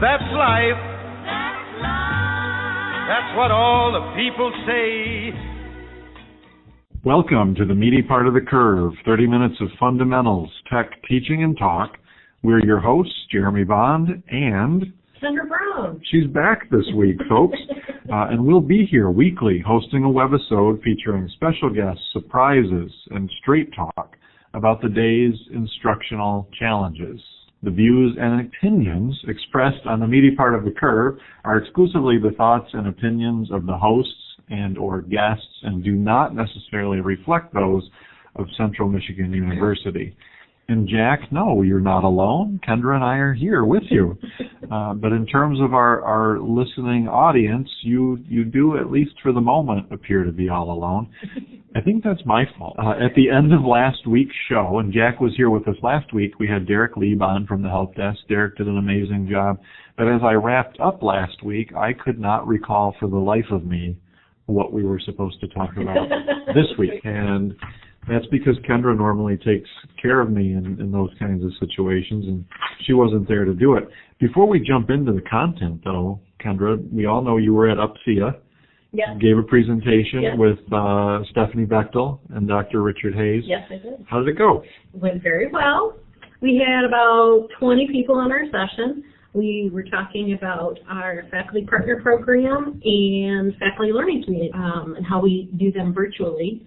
That's life. That's what all the people say. Welcome to the meaty part of the curve, 30 minutes of fundamentals, tech, teaching, and talk. We're your hosts, Jeremy Bond and Sandra Brown. She's back this week, folks. And we'll be here weekly hosting a webisode featuring special guests, surprises, and straight talk about the day's instructional challenges. The views and opinions expressed on the meaty part of the curve are exclusively the thoughts and opinions of the hosts and or guests and do not necessarily reflect those of Central Michigan University. And Jack, no, you're not alone. Kendra and I are here with you. But in terms of our listening audience, you do, at least for the moment, appear to be all alone. I think that's my fault. At the end of last week's show, and Jack was here with us last week, we had Derek Lieb on from the help desk. Derek did an amazing job. But as I wrapped up last week, I could not recall for the life of me what we were supposed to talk about this week. And that's because Kendra normally takes care of me in those kinds of situations, and she wasn't there to do it. Before we jump into the content, though, Kendra, we all know you were at UPSIA. Yes. You gave a presentation Yes. with Stephanie Bechtel and Dr. Richard Hayes. Yes, I did. How did it go? It went very well. We had about 20 people in our session. We were talking about our faculty partner program and faculty learning community and how we do them virtually.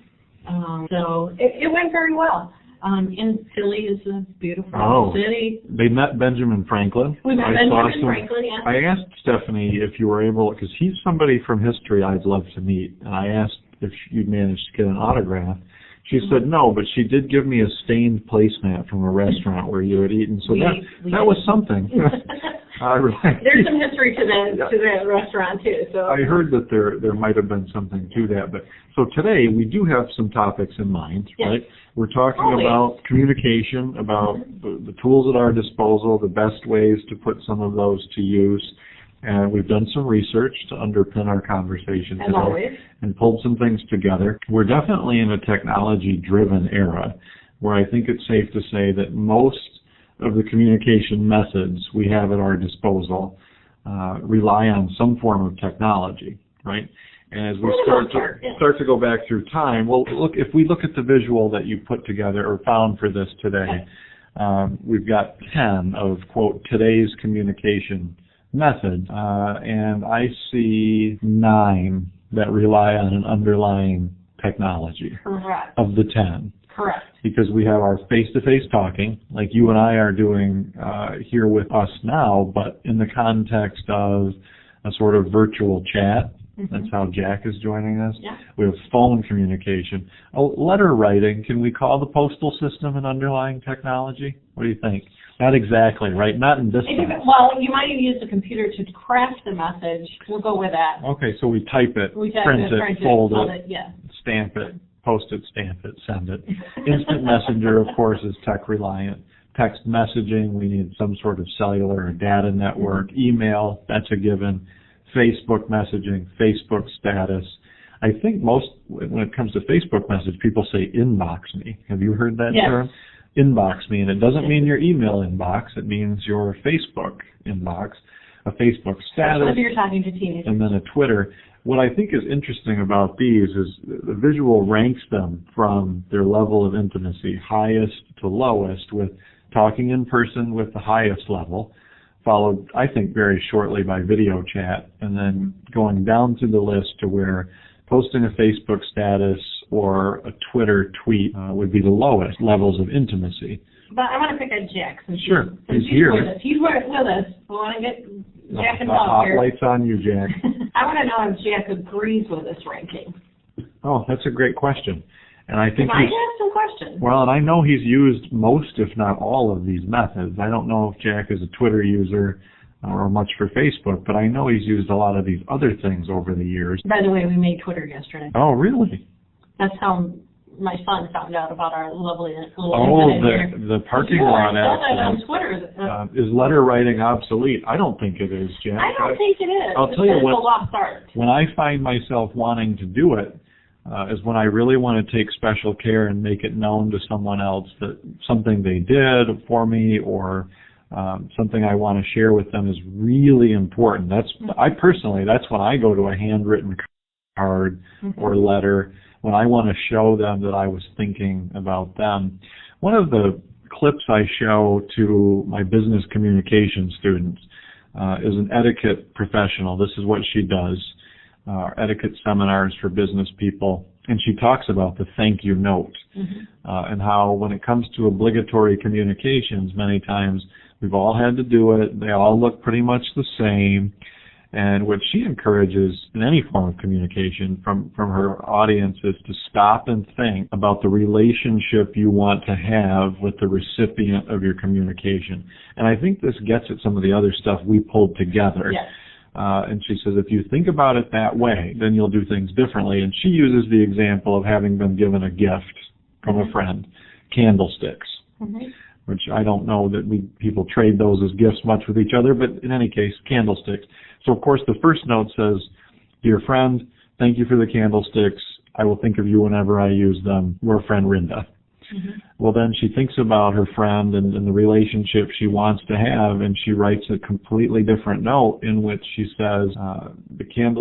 So it went very well. And Philly is a beautiful city. They met Benjamin Franklin. We met Benjamin Franklin, yes. I asked Stephanie if you were able, because he's somebody from history I'd love to meet, and I asked if you'd managed to get an autograph. She said no, but she did give me a stained placemat from a restaurant where you had eaten, so that was something. There's some history to that restaurant too. So I heard that there might have been something to that. But so today we do have some topics in mind, yes. Right? We're talking about communication, about the tools at our disposal, the best ways to put some of those to use. And we've done some research to underpin our conversation today and pulled some things together. We're definitely in a technology-driven era where I think it's safe to say that most of the communication methods we have at our disposal rely on some form of technology, right? And as we start to go back through time, well, look, if we look at the visual that you put together or found for this today, we've got 10 of, quote, today's communication method, and I see 9 that rely on an underlying technology. Correct. Of the 10. Correct. Because we have our face-to-face talking, like you and I are doing here with us now, but in the context of a sort of virtual chat. Mm-hmm. That's how Jack is joining us. Yeah. We have phone communication. Letter writing, can we call the postal system an underlying technology? What do you think? Not exactly, right? Not in this sense. Well, you might have used a computer to craft the message. We'll go with that. Okay, so we type it, print it, fold it, stamp it, post it, stamp it, send it. Instant messenger, of course, is tech reliant. Text messaging, we need some sort of cellular or data network. Email, that's a given. Facebook messaging, Facebook status. I think when it comes to Facebook message, people say inbox me. Have you heard that term? Inbox me, and it doesn't mean your email inbox. It means your Facebook inbox, a Facebook status. Whether you're talking to teenagers. And then a Twitter. What I think is interesting about these is the visual ranks them from their level of intimacy, highest to lowest, with talking in person with the highest level, followed, I think, very shortly by video chat, and then going down through the list to where posting a Facebook status or a Twitter tweet would be the lowest levels of intimacy. But I want to pick on Jack. Since he's here. He's with us. I want to get Jack The involved here. spotlight's on you, Jack. I want to know if Jack agrees with this ranking. Oh, that's a great question. And I think I have some questions. Well, and I know he's used most, if not all, of these methods. I don't know if Jack is a Twitter user or much for Facebook, but I know he's used a lot of these other things over the years. By the way, we made Twitter yesterday. Oh, really? That's how my son found out about our lovely little the parking lot accident. On Twitter. Is letter writing obsolete? I don't think it is, Jack. I don't think it is. I'll tell you it's a lost art. When I find myself wanting to do it, is when I really want to take special care and make it known to someone else that something they did for me or something I want to share with them is really important. That's when I go to a handwritten card or letter, when I want to show them that I was thinking about them. One of the clips I show to my business communication students is an etiquette professional. This is what she does, etiquette seminars for business people. And she talks about the thank you note and how when it comes to obligatory communications, many times we've all had to do it. They all look pretty much the same. And what she encourages in any form of communication from her audience is to stop and think about the relationship you want to have with the recipient of your communication. And I think this gets at some of the other stuff we pulled together. Yes. And she says, if you think about it that way, then you'll do things differently. And she uses the example of having been given a gift from a friend, candlesticks, which I don't know that people trade those as gifts much with each other, but in any case, candlesticks. So, of course, the first note says, dear friend, thank you for the candlesticks. I will think of you whenever I use them. We're friend Rinda. Well, then she thinks about her friend and the relationship she wants to have, and she writes a completely different note in which she says,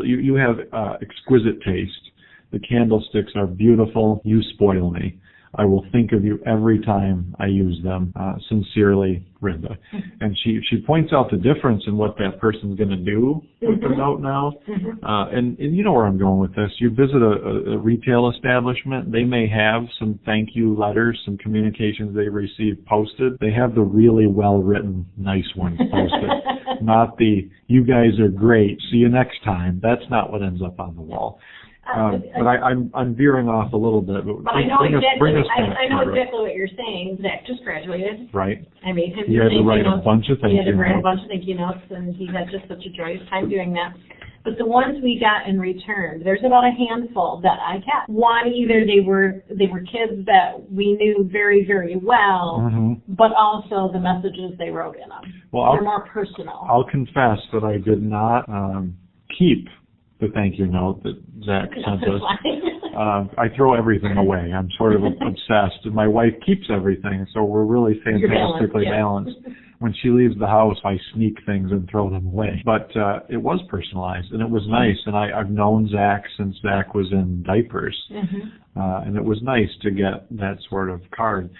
you have exquisite taste. The candlesticks are beautiful. You spoil me. I will think of you every time I use them. Sincerely, Rinda. And she points out the difference in what that person's going to do with the note now. And you know where I'm going with this. You visit a retail establishment, they may have some thank you letters, some communications they received posted. They have the really well-written, nice ones posted, not the, you guys are great, see you next time. That's not what ends up on the wall. But I'm veering off a little bit. But I know exactly exactly what you're saying. Zach just graduated. Right. I made him. He had to write a bunch of thank you notes. He had to write a bunch of thank you notes, and he had just such a joyous time doing that. But the ones we got in return, there's about a handful that I kept. One, either they were kids that we knew very, very well, but also the messages they wrote in them. Well, they're more personal. I'll confess that I did not keep the thank you note that Zach sent us. I throw everything away. I'm sort of obsessed. My wife keeps everything, so we're really fantastically balanced. When she leaves the house, I sneak things and throw them away. But it was personalized, and it was nice. And I've known Zach since Zach was in diapers, and it was nice to get that sort of card.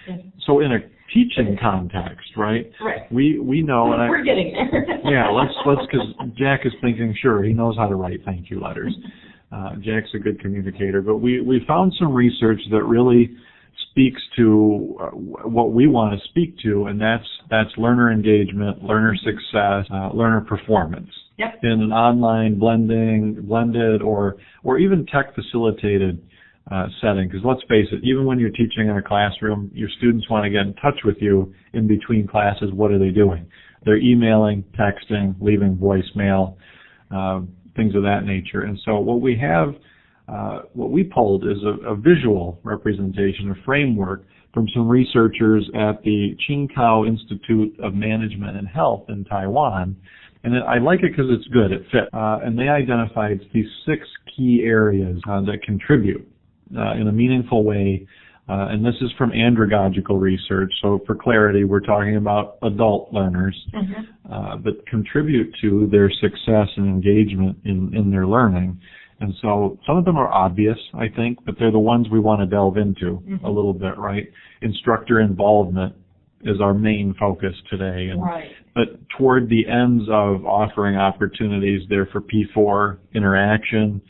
So in a teaching context, right? Right. We know, and we're getting there. Yeah, let's because Jack is thinking, sure, he knows how to write thank you letters. Jack's a good communicator, but we found some research that really speaks to what we want to speak to, and that's learner engagement, learner success, learner performance. Yep. In an online blended or even tech facilitated setting, because let's face it, even when you're teaching in a classroom, your students want to get in touch with you in between classes. What are they doing? They're emailing, texting, leaving voicemail, things of that nature. And so what we have, what we pulled is a visual representation, a framework from some researchers at the Ching Institute of Management and Health in Taiwan. And I like it because it's good, it fit. And they identified these 6 key areas that contribute in a meaningful way, and this is from andragogical research, so for clarity, we're talking about adult learners, but contribute to their success and engagement in their learning. And so some of them are obvious, I think, but they're the ones we want to delve into a little bit, right? Instructor involvement is our main focus today. And, but toward the ends of offering opportunities there for P4, interaction,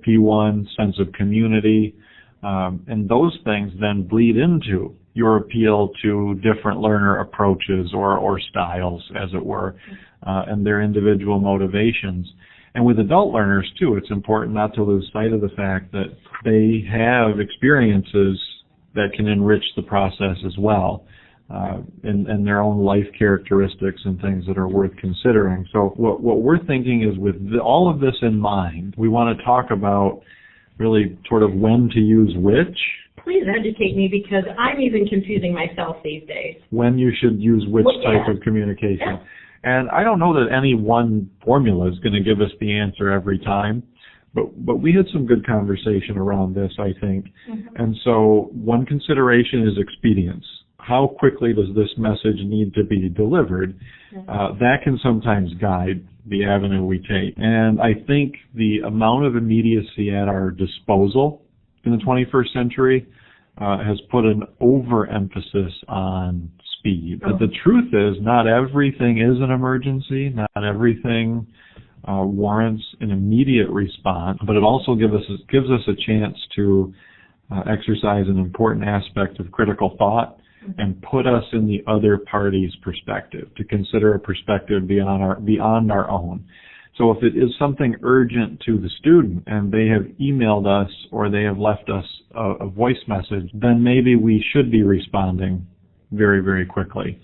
P1, sense of community, and those things then bleed into your appeal to different learner approaches or styles, as it were, and their individual motivations. And with adult learners, too, it's important not to lose sight of the fact that they have experiences that can enrich the process as well, and their own life characteristics and things that are worth considering. So what we're thinking is, with all of this in mind, we want to talk about really sort of when to use which. Please educate me, because I'm even confusing myself these days. When you should use which type of communication. Yeah. And I don't know that any one formula is going to give us the answer every time, but we had some good conversation around this, I think. And so one consideration is expedience. how quickly does this message need to be delivered, that can sometimes guide the avenue we take. And I think the amount of immediacy at our disposal in the 21st century has put an overemphasis on speed. But the truth is, not everything is an emergency, not everything warrants an immediate response, but it also gives us a chance to exercise an important aspect of critical thought and put us in the other party's perspective, to consider a perspective beyond our own. So if it is something urgent to the student and they have emailed us or they have left us a voice message, then maybe we should be responding very, very quickly.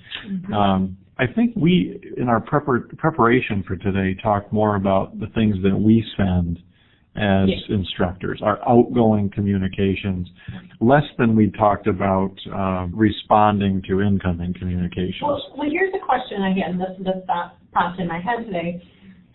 I think we, in our preparation for today, talked more about the things that we send as instructors, our outgoing communications, less than we talked about responding to incoming communications. Well, here's a question I had that popped in my head today.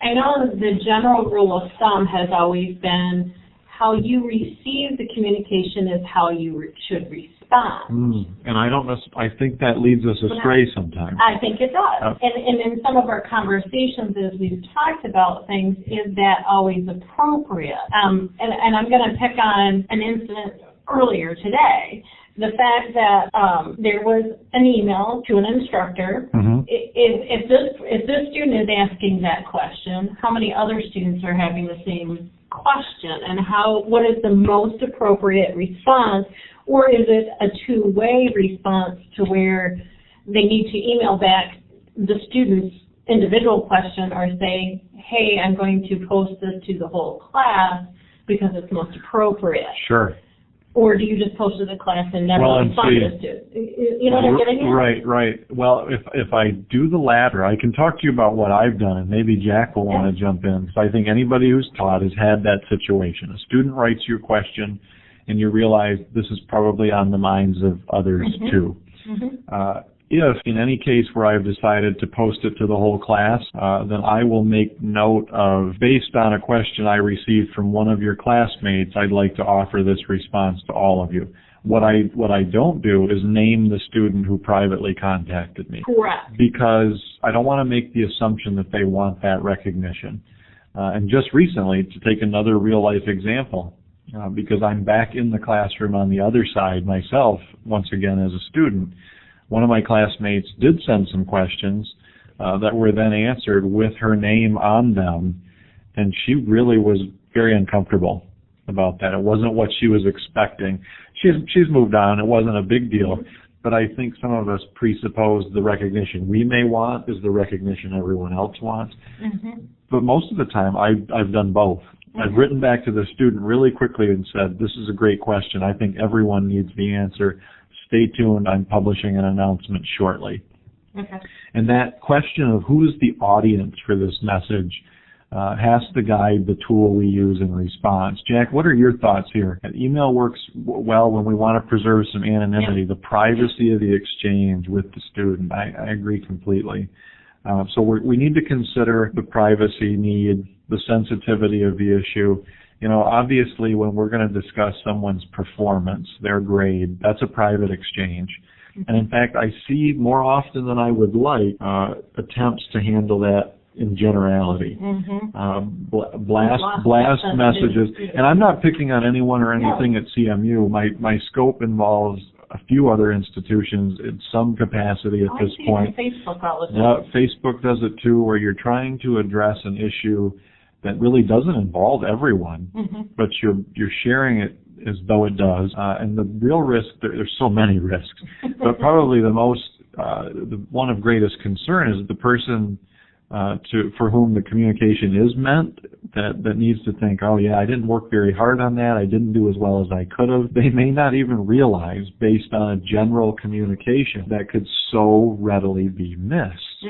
I know the general rule of thumb has always been how you receive the communication is how you should respond. And I think that leads us astray sometimes. I think it does. And in some of our conversations as we've talked about things, is that always appropriate? And I'm going to pick on an incident earlier today. The fact that there was an email to an instructor. If this student is asking that question, how many other students are having the same question, and what is the most appropriate response? Or is it a two-way response to where they need to email back the student's individual question or say, hey, I'm going to post this to the whole class because it's most appropriate? Sure. Or do you just post to the class and never respond to the student? You know what I'm getting at? Right. Well, if I do the latter, I can talk to you about what I've done, and maybe Jack will want to jump in. So I think anybody who's taught has had that situation. A student writes you a question, and you realize this is probably on the minds of others too. If, in any case where I've decided to post it to the whole class, then I will make note of, based on a question I received from one of your classmates, I'd like to offer this response to all of you. What I don't do is name the student who privately contacted me. Correct. Because I don't want to make the assumption that they want that recognition. And just recently, to take another real-life example, because I'm back in the classroom on the other side myself, once again as a student, one of my classmates did send some questions that were then answered with her name on them, and she really was very uncomfortable about that. It wasn't what she was expecting. She's moved on. It wasn't a big deal, but I think some of us presuppose the recognition we may want is the recognition everyone else wants. But most of the time, I've done both. I've written back to the student really quickly and said, this is a great question. I think everyone needs the answer. Stay tuned. I'm publishing an announcement shortly. And that question of who is the audience for this message has to guide the tool we use in response. Jack, what are your thoughts here? Email works well when we want to preserve some anonymity, the privacy of the exchange with the student. I agree completely. So we need to consider the privacy need, the sensitivity of the issue. You know, obviously when we're going to discuss someone's performance, their grade, that's a private exchange. And in fact, I see more often than I would like attempts to handle that in generality. Blast messages. And I'm not picking on anyone or anything at CMU. My scope involves a few other institutions in some capacity at this point. Facebook all the time. Facebook does it too, where you're trying to address an issue that really doesn't involve everyone, but you're sharing it as though it does. And the real risk, there's so many risks, but probably the one of greatest concern is the person for whom the communication is meant that needs to think, oh yeah, I didn't work very hard on that, I didn't do as well as I could have. They may not even realize, based on a general communication, that could so readily be missed.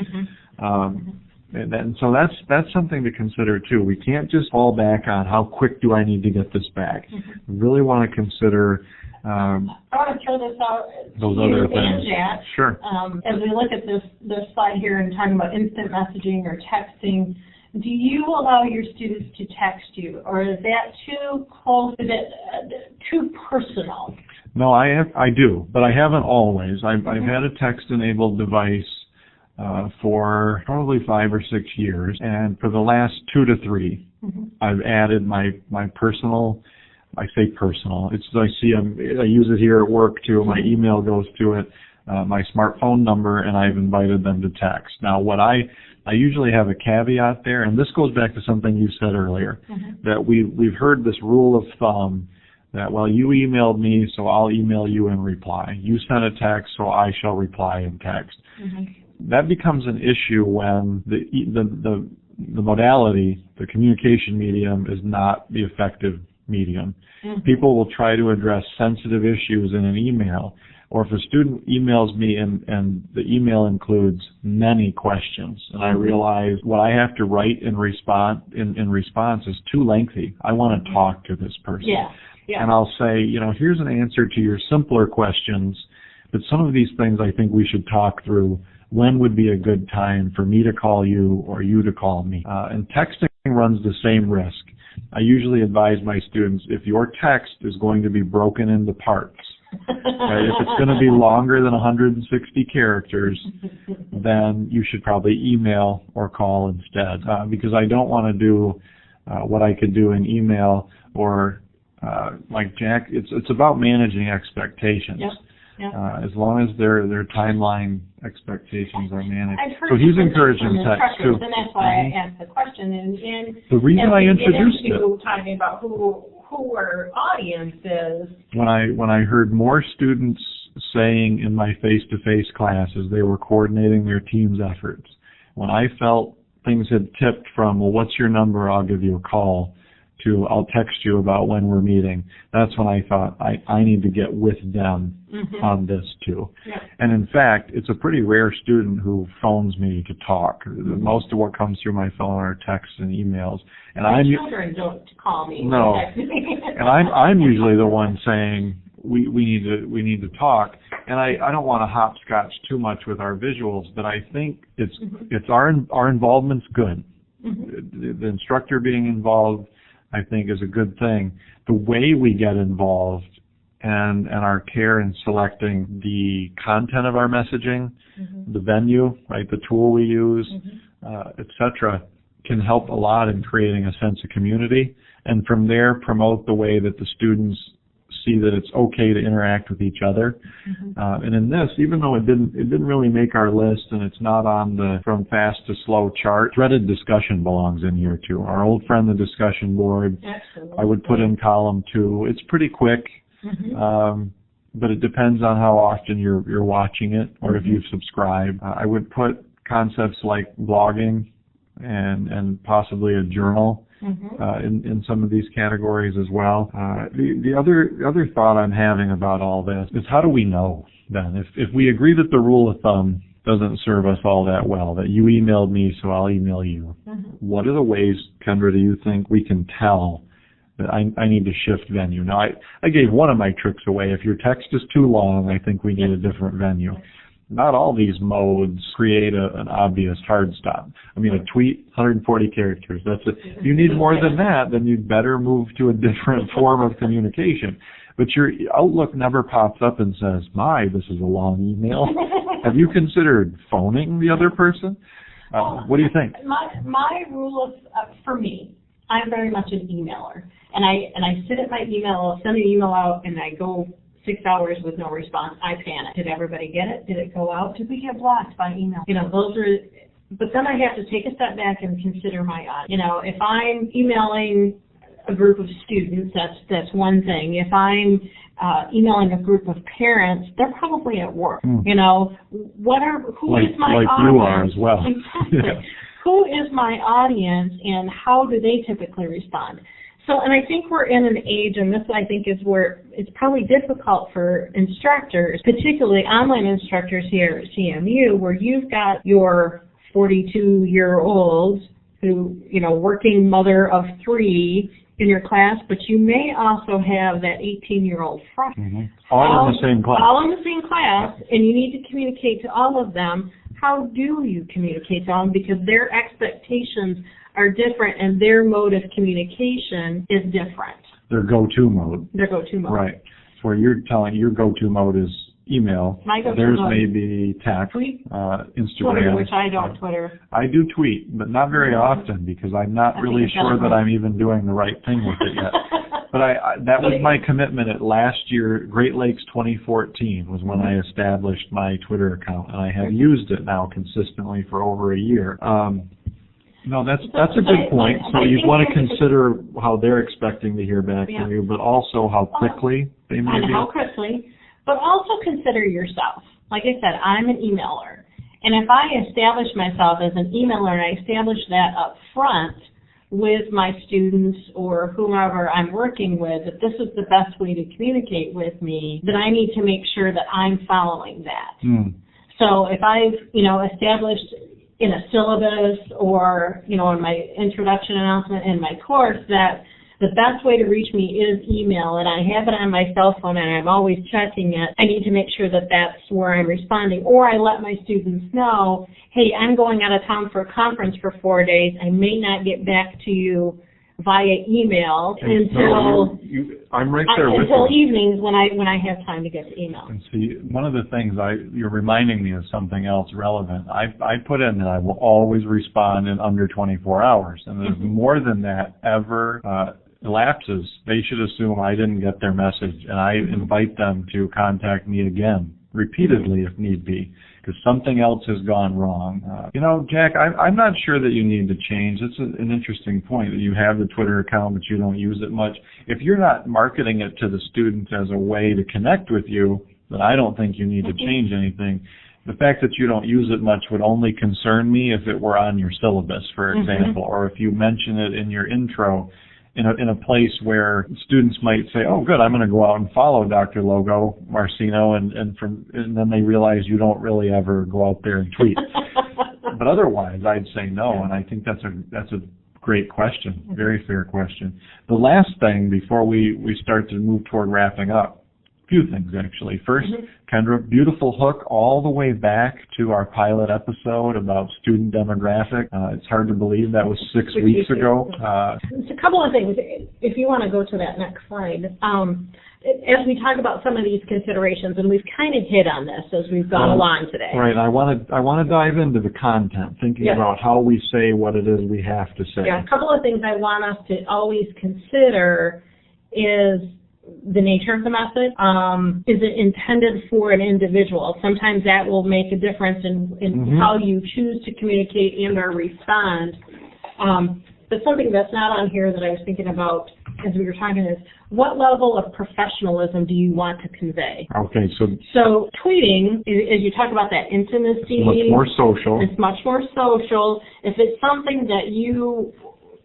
And so that's something to consider too. We can't just fall back on how quick do I need to get this back. We really want to consider I want to throw this out those to other you things. and Jack. Sure. As we look at this slide here and talking about instant messaging or texting, do you allow your students to text you, or is that too close, is it too personal? No, I do, but I haven't always. I've had a text-enabled device for probably 5 or 6 years, and for the last 2 to 3, I've added my personal. I say personal. I use it here at work too. My email goes to it, my smartphone number, and I've invited them to text. Now, what I usually have a caveat there, and this goes back to something you said earlier, that we've heard this rule of thumb that, well, you emailed me, so I'll email you in reply. You sent a text, so I shall reply in text. That becomes an issue when the modality, the communication medium, is not the effective medium. People will try to address sensitive issues in an email, or if a student emails me and the email includes many questions, and I realize what I have to write in response is too lengthy. I want to talk to this person. And I'll say, here's an answer to your simpler questions, but some of these things I think we should talk through. When would be a good time for me to call you or you to call me? And texting runs the same risk. I usually advise my students, if your text is going to be broken into parts, right, if it's going to be longer than 160 characters, then you should probably email or call instead, because I don't want to do what I could do in email or like Jack. It's about managing expectations. As long as their timeline expectations are managed. So he's encouraging text too. And that's why I asked the question. And the reason I introduced it, talking about who our audience is. When I heard more students saying in my face-to-face classes they were coordinating their team's efforts, when I felt things had tipped from, well, what's your number? I'll give you a call, to I'll text you about when we're meeting, that's when I thought I need to get with them on this too. And in fact, it's a pretty rare student who phones me to talk. Most of what comes through my phone are texts and emails. And my children don't call me. No. And I'm usually the one saying we need to talk. And I don't want to hopscotch too much with our visuals, but I think it's our involvement's good. The instructor being involved, I think, is a good thing. The way we get involved and our care in selecting the content of our messaging, the venue, right, the tool we use, etc., can help a lot in creating a sense of community, and from there promote the way that the students see that it's okay to interact with each other. And in this, even though it didn't really make our list, and it's not on the from fast to slow chart, threaded discussion belongs in here too. Our old friend, the discussion board, I would put in column 2. It's pretty quick, but it depends on how often you're watching it, or if you've subscribed. I would put concepts like blogging and possibly a journal in some of these categories as well. The other thought I'm having about all this is, how do we know then? If we agree that the rule of thumb doesn't serve us all that well, that you emailed me so I'll email you, what are the ways, Kendra, do you think we can tell that I need to shift venue? Now, I gave one of my tricks away. If your text is too long, I think we need a different venue. Not all these modes create an obvious hard stop. I mean, a tweet, 140 characters. That's it. If you need more than that, then you'd better move to a different form of communication. But your Outlook never pops up and says, "My, this is a long email." Have you considered phoning the other person? What do you think? My rule of, for me, I'm very much an emailer, and I sit at my email, I'll send an email out, and I go 6 hours with no response. I panic. Did everybody get it? Did it go out? Did we get blocked by email? But then I have to take a step back and consider my audience. If I'm emailing a group of students, that's one thing. If I'm emailing a group of parents, they're probably at work. Who is my like audience? You are as well. Exactly. Who is my audience, and how do they typically respond? And I think we're in an age, and this I think is where it's probably difficult for instructors, particularly online instructors here at CMU, where you've got your 42-year-old who, working mother of 3 in your class, but you may also have that 18-year-old freshman. All in the same class. All in the same class, and you need to communicate to all of them. How do you communicate to them? Because their expectations are different, and their mode of communication is different. Their go-to mode. Their go-to mode. Right. where you're telling your go-to mode is email. My go-to Theirs mode may be text, tweet, Instagram. Twitter, which I don't Twitter. I do tweet, but not very often because I'm not really sure that I'm even doing the right thing with it yet. But that was my commitment at last year, Great Lakes 2014 was when I established my Twitter account, and I have used it now consistently for over a year. No, that's a good point. So you want to consider how they're expecting to hear back from you, but also how quickly they may be. And how quickly, but also consider yourself. Like I said, I'm an emailer. And if I establish myself as an emailer and I establish that up front with my students or whomever I'm working with, that this is the best way to communicate with me, then I need to make sure that I'm following that. So if I've, established in a syllabus or, in my introduction announcement in my course that the best way to reach me is email, and I have it on my cell phone and I'm always checking it, I need to make sure that that's where I'm responding. Or I let my students know, hey, I'm going out of town for a conference for 4 days. I may not get back to you via email until I'm right there with until you. evenings when I have time to get to email. And see, one of the things you're reminding me of something else relevant. I put in that I will always respond in under 24 hours, and if more than that ever elapses, they should assume I didn't get their message, and I invite them to contact me again repeatedly if need be, because something else has gone wrong. Jack, I'm not sure that you need to change. It's an interesting point that you have the Twitter account, but you don't use it much. If you're not marketing it to the students as a way to connect with you, then I don't think you need to change anything. The fact that you don't use it much would only concern me if it were on your syllabus, for example, or if you mention it in your intro in a place where students might say, oh, good, I'm going to go out and follow Dr. Logo Marcino, and then they realize you don't really ever go out there and tweet. But otherwise, I'd say no, and I think that's a great question, very fair question. The last thing before we start to move toward wrapping up, few things actually. First, Kendra, beautiful hook all the way back to our pilot episode about student demographic. It's hard to believe that was 6 weeks ago. It's a couple of things. If you want to go to that next slide, as we talk about some of these considerations, and we've kind of hit on this as we've gone along today. Right. I want to dive into the content, thinking about how we say what it is we have to say. Yeah, a couple of things I want us to always consider is the nature of the message. Is it intended for an individual? Sometimes that will make a difference in how you choose to communicate and or respond. But something that's not on here that I was thinking about as we were talking is, what level of professionalism do you want to convey? Okay, so tweeting, as you talk about that intimacy, it's much more social. It's much more social. If it's something that you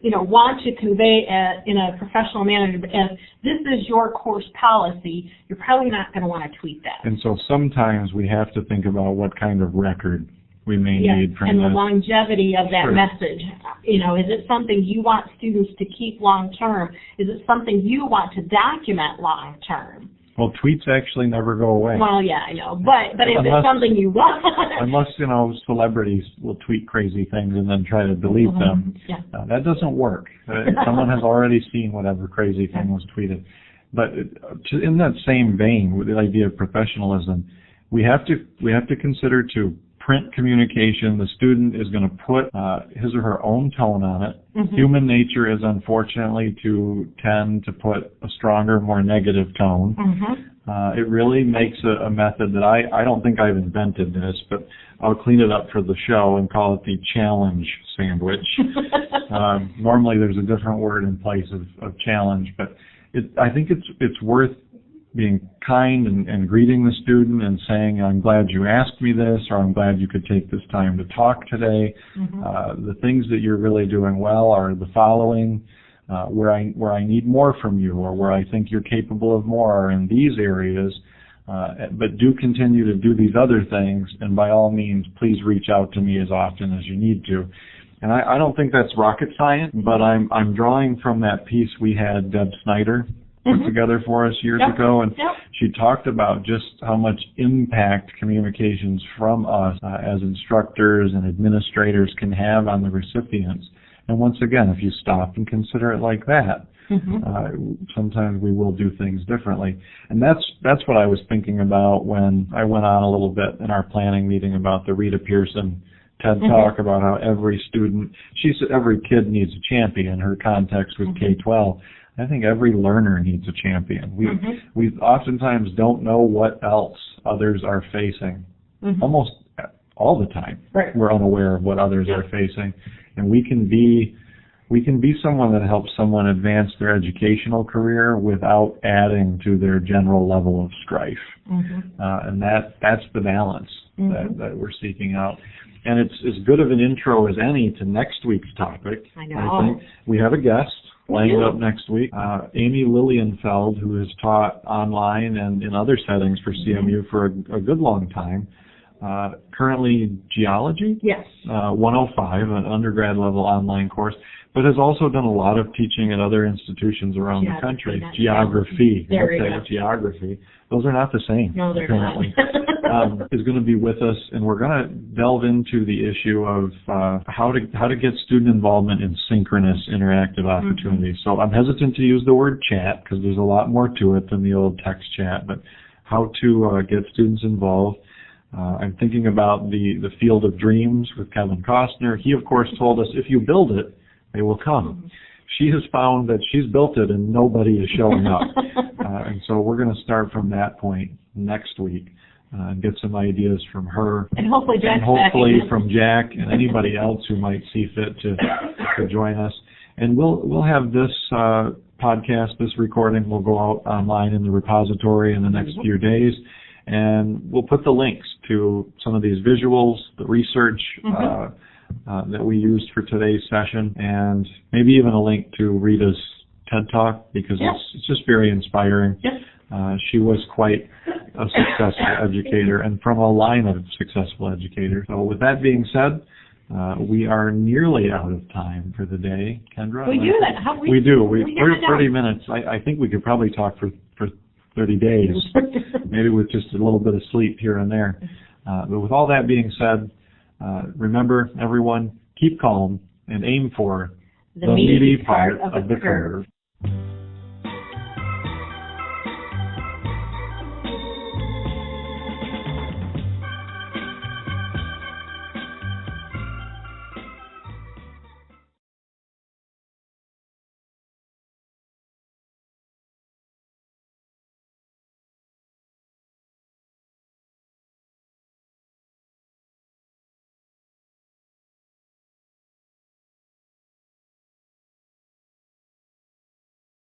want to convey in a professional manner, as this is your course policy, you're probably not going to want to tweet that. And so sometimes we have to think about what kind of record we may need from and the longevity of that message. Is it something you want students to keep long term? Is it something you want to document long term? Well, tweets actually never go away. Well, yeah, I know, but if it's something you want, unless celebrities will tweet crazy things and then try to delete them, that doesn't work. Someone has already seen whatever crazy thing was tweeted. But in that same vein, with the idea of professionalism, we have to consider too. Print communication, the student is going to put his or her own tone on it. Human nature is unfortunately to tend to put a stronger, more negative tone. It really makes a method that I don't think I've invented this, but I'll clean it up for the show and call it the challenge sandwich. Normally there's a different word in place of challenge, but I think it's worth being kind and greeting the student and saying, I'm glad you asked me this, or I'm glad you could take this time to talk today. The things that you're really doing well are the following. Where I need more from you, or where I think you're capable of more, are in these areas. But do continue to do these other things, and by all means, please reach out to me as often as you need to. And I don't think that's rocket science, but I'm drawing from that piece we had Deb Snyder put together for us years ago, and she talked about just how much impact communications from us as instructors and administrators can have on the recipients. And once again, if you stop and consider it like that, Sometimes we will do things differently. And that's what I was thinking about when I went on a little bit in our planning meeting about the Rita Pearson TED Talk about how every student, she said every kid needs a champion. Her context was K-12. I think every learner needs a champion. We oftentimes don't know what else others are facing. Almost all the time, we're unaware of what others are facing, and we can be someone that helps someone advance their educational career without adding to their general level of strife. And that's the balance that we're seeking out. And it's as good of an intro as any to next week's topic. I think we have a guest lined up next week, Amy Lilienfeld, who has taught online and in other settings for CMU for a good long time. Currently geology, 105, an undergrad level online course, but has also done a lot of teaching at other institutions around the country. Geography. Geography. Those are not the same, apparently. Is going to be with us, and we're going to delve into the issue of how to get student involvement in synchronous interactive opportunities. So I'm hesitant to use the word chat because there's a lot more to it than the old text chat, but how to get students involved. I'm thinking about the Field of Dreams with Kevin Costner. He, of course, told us if you build it, they will come. She has found that she's built it and nobody is showing up. And so we're going to start from that point next week and get some ideas from her. And hopefully from Jack and anybody else who might see fit to join us. And we'll have this podcast, this recording will go out online in the repository in the next few days. And we'll put the links to some of these visuals, the research that we used for today's session, and maybe even a link to Rita's TED Talk because it's just very inspiring. She was quite a successful educator and from a line of successful educators. So with that being said, we are nearly out of time for the day. Kendra? We do that. We do. We're 30 minutes. I think we could probably talk for 30 days, maybe with just a little bit of sleep here and there. But with all that being said, remember, everyone, keep calm and aim for the meaty part of the curve.